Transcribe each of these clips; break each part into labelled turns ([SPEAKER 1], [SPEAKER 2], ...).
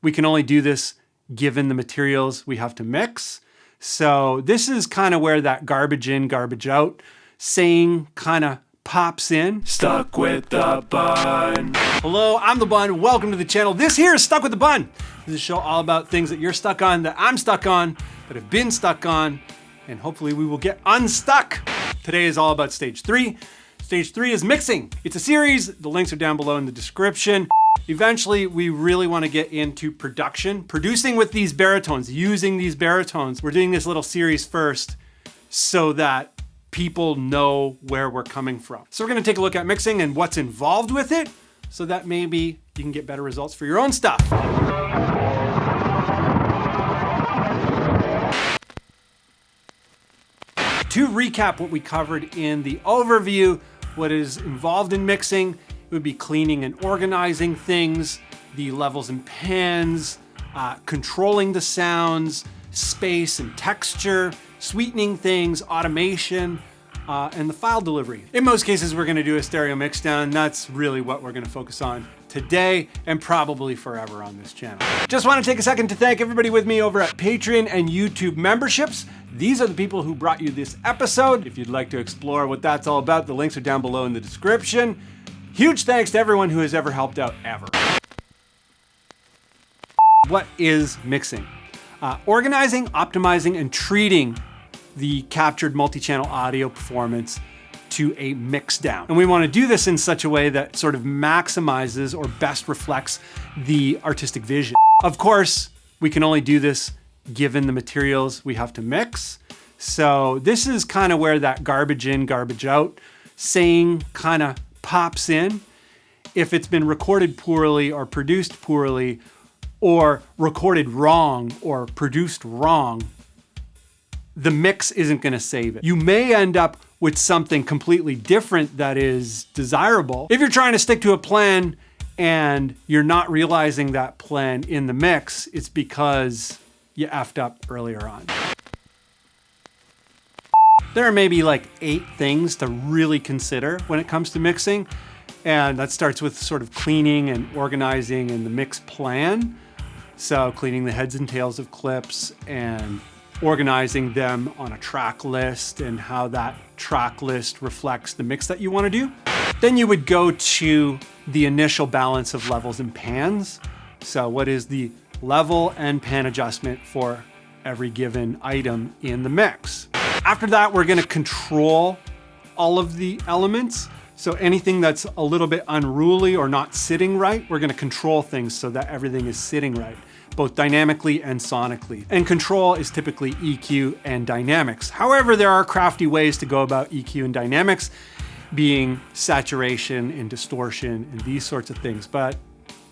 [SPEAKER 1] We can only do this given the materials we have to mix. So this is kind of where that garbage in, garbage out saying kind of pops in.
[SPEAKER 2] Stuck with the bun.
[SPEAKER 1] Hello, I'm the Bun. Welcome to the channel. This here is Stuck with the Bun. This is a show all about things that you're stuck on, that I'm stuck on, that have been stuck on, and hopefully we will get unstuck. Today is all about stage 3. Stage 3 is mixing. It's a series. The links are down below in the description. Eventually, we really want to get into production, producing with these baritones, using these baritones. We're doing this little series first so that people know where we're coming from. So we're going to take a look at mixing and what's involved with it so that maybe you can get better results for your own stuff. To recap what we covered in the overview, what is involved in mixing, it would be cleaning and organizing things, the levels and pans, controlling the sounds, space and texture, sweetening things, automation, and the file delivery. In most cases, we're gonna do a stereo mix down. That's really what we're gonna focus on today and probably forever on this channel. Just wanna take a second to thank everybody with me over at Patreon and YouTube memberships. These are the people who brought you this episode. If you'd like to explore what that's all about, the links are down below in the description. Huge thanks to everyone who has ever helped out, ever. What is mixing? Organizing, optimizing, and treating the captured multi-channel audio performance to a mix down. And we want to do this in such a way that sort of maximizes or best reflects the artistic vision. Of course, we can only do this given the materials we have to mix. So this is kind of where that garbage in, garbage out saying kind of pops in. If it's been recorded poorly or produced poorly or recorded wrong or produced wrong, the mix isn't going to save it. You may end up with something completely different that is desirable. If you're trying to stick to a plan and you're not realizing that plan in the mix, it's because you effed up earlier on. There are maybe like 8 things to really consider when it comes to mixing. And that starts with sort of cleaning and organizing and the mix plan. So cleaning the heads and tails of clips and organizing them on a track list and how that track list reflects the mix that you want to do. Then you would go to the initial balance of levels and pans. So what is the level and pan adjustment for every given item in the mix? After that, we're going to control all of the elements. So anything that's a little bit unruly or not sitting right, we're going to control things so that everything is sitting right, both dynamically and sonically. And control is typically EQ and dynamics. However, there are crafty ways to go about EQ and dynamics, being saturation and distortion and these sorts of things. But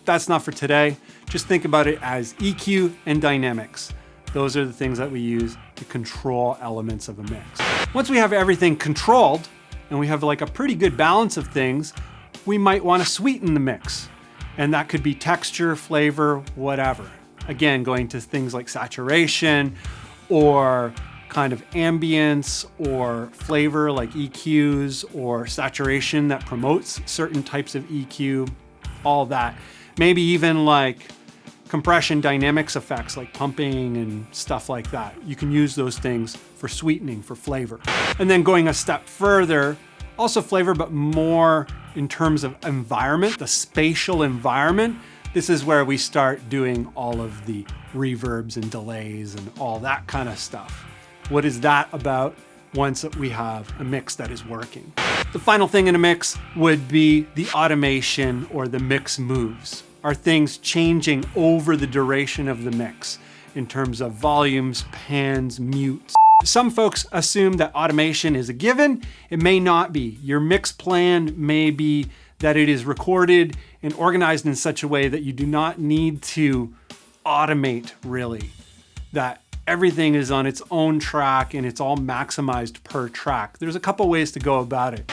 [SPEAKER 1] that's not for today. Just think about it as EQ and dynamics. Those are the things that we use to control elements of a mix. Once we have everything controlled and we have like a pretty good balance of things, we might want to sweeten the mix. And that could be texture, flavor, whatever. Again, going to things like saturation or kind of ambience or flavor like EQs or saturation that promotes certain types of EQ, all that. Maybe even like compression dynamics effects like pumping and stuff like that. You can use those things for sweetening, for flavor. And then going a step further, also flavor, but more in terms of environment, the spatial environment. This is where we start doing all of the reverbs and delays and all that kind of stuff. What is that about once we have a mix that is working? The final thing in a mix would be the automation or the mix moves. Are things changing over the duration of the mix in terms of volumes, pans, mutes? Some folks assume that automation is a given. It may not be. Your mix plan may be that it is recorded and organized in such a way that you do not need to automate really, that everything is on its own track and it's all maximized per track. There's a couple ways to go about it.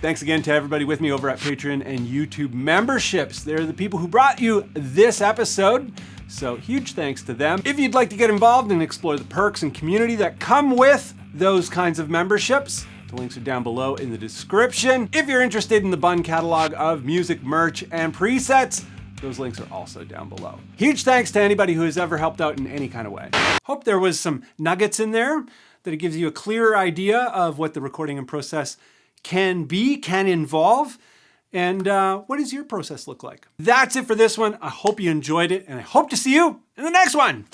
[SPEAKER 1] Thanks again to everybody with me over at Patreon and YouTube memberships. They're the people who brought you this episode. So huge thanks to them. If you'd like to get involved and explore the perks and community that come with those kinds of memberships, The links are down below in the description. If you're interested in the Bun catalog of music, merch, and presets, those links are also down below. Huge thanks to anybody who has ever helped out in any kind of way. Hope there was some nuggets in there, that it gives you a clearer idea of what the recording and process can involve, and what does your process look like? That's it for this one. I hope you enjoyed it, and I hope to see you in the next one.